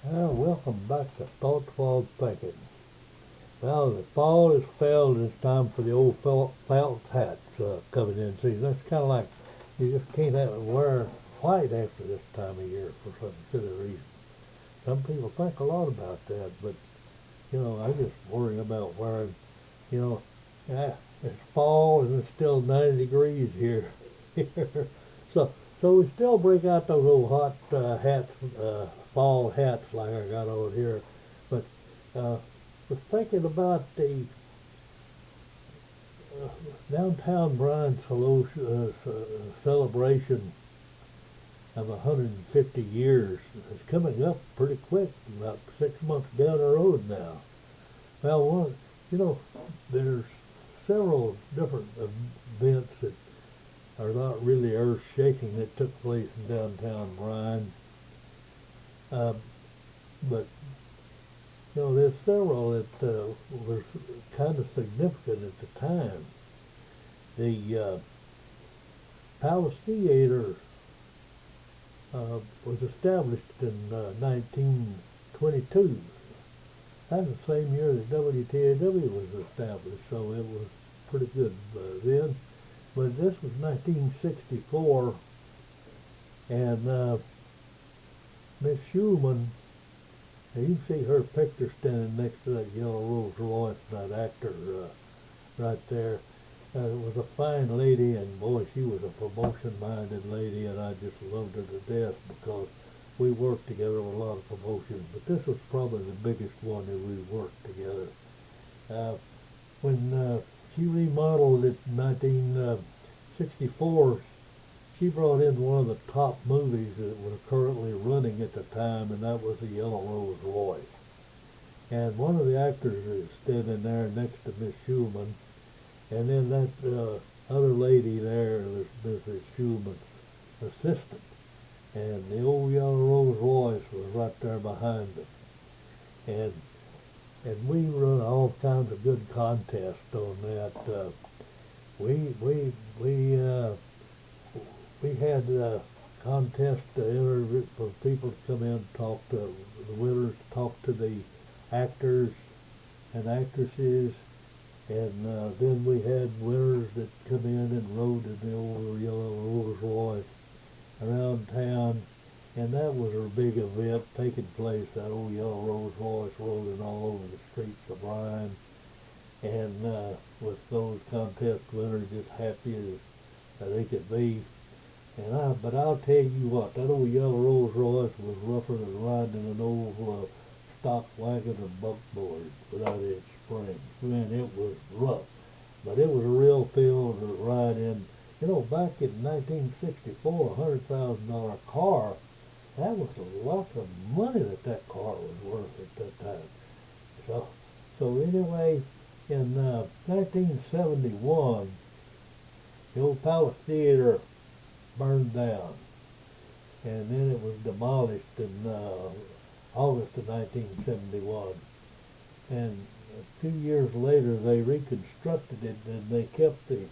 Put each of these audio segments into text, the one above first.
Welcome back to Thoughts While Thinking. Well, the fall is fell and it's time for the old felt hats coming in season. That's kind of like you just can't have wear white after this time of year for some silly reason. Some people think a lot about that, but I just worry about wearing, you know, it's fall and it's still 90 degrees here. so, so we still break out those old hot hats, fall hats like I got on here, but uh, was thinking about the uh, downtown Bryan celebration of 150 years. It's coming up pretty quick, about 6 months down the road now. Well, you know, there's several different events that are not really earth-shaking that took place in downtown Bryan, uh, but there's several that were kind of significant at the time. The Palace Theater was established in 1922. That's the same year that WTAW was established, so it was pretty good then. But this was 1964, and Miss Schulman, you can see her picture standing next to that yellow Rolls Royce, that actor right there. Was a fine lady, and boy, she was a promotion-minded lady, and I just loved her to death because we worked together on a lot of promotions. But this was probably the biggest one that we worked together. When she remodeled it in 1964, she brought in one of the top movies that were currently running at the time, and that was the Yellow Rose Royce. And one of the actors is standing there next to Miss Schulman, and then that other lady there was Mrs. Schulman's assistant. And the old Yellow Rose Royce was right there behind them. And we run all kinds of good contests on that. We had contests for people to come in and talk to the winners, talk to the actors and actresses. And then we had winners that come in and rode in the old Yellow Rose Royce around town, and that was a big event taking place. That old Yellow Rose Royce rolling all over the streets of Bryan, and with those contest winners just happy as they could be. But I'll tell you what, that old Yellow Rose Royce was rougher than riding in an old stock wagon or buckboard without its springs. Man, it was rough, but it was a real thrill to ride in. Back in 1964, $100,000 car, that was a lot of money that car was worth at that time. So anyway, in 1971, the old Palace Theater burned down, and then it was demolished in August of 1971. And a few years later, they reconstructed it, and they kept the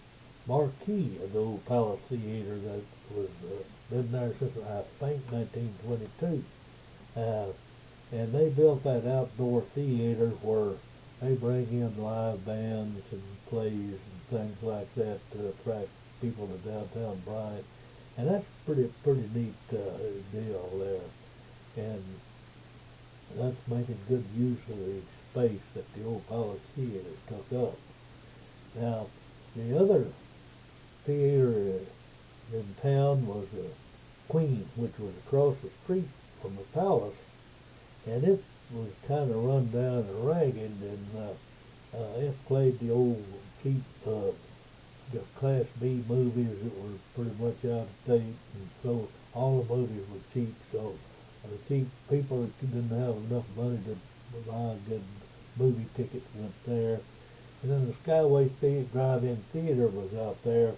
marquee of the old Palace Theater that was been there since I think 1922. And they built that outdoor theater where they bring in live bands and plays and things like that to attract people to downtown Bryan. And that's pretty neat deal there. And that's making good use of the space that the old Palace Theater took up. Now, the other theater in town was the Queen, which was across the street from the Palace, and it was kind of run down and ragged, and it played the old cheap the Class B movies that were pretty much out of date, and so all the movies were cheap, so the cheap people that didn't have enough money to buy good movie tickets went there. And then the Skyway Drive-In Theater was out there,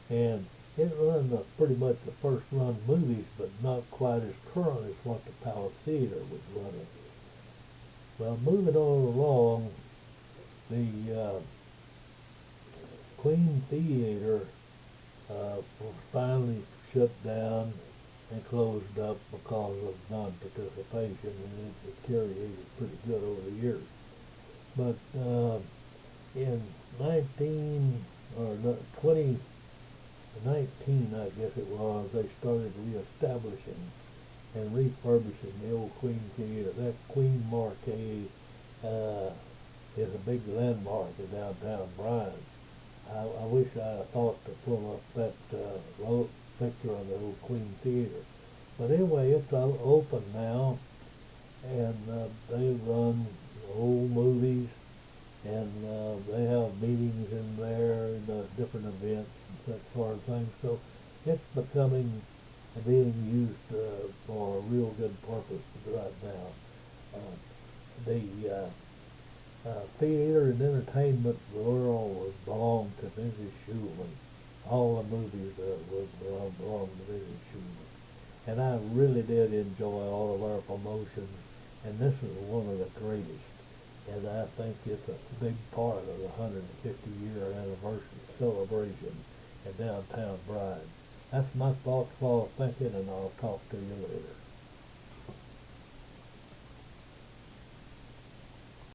and it run pretty much the first run movies, but not quite as current as what the Palace Theater was running. Well, moving on along, the Queen Theater was finally shut down, and closed up because of non-participation, and it deteriorated pretty good over the years. But in 2019, I guess it was, they started reestablishing and refurbishing the old Queen Theater. That Queen Marquee is a big landmark in downtown Bryan. I wish I had thought to pull up that picture of the old Queen Theater. But anyway, it's open now, and they run old movies, and they have meetings in there and different events and that sort of thing. So it's being used for a real good purpose right now. The theater and entertainment world belonged to Mrs. Schulman. All the movies belonged to Mrs. Schulman. And I really did enjoy all of our promotions, and this is one of the greatest. And I think it's a big part of the 150-year anniversary celebration in downtown Bryan. That's my thoughts while thinking, and I'll talk to you later.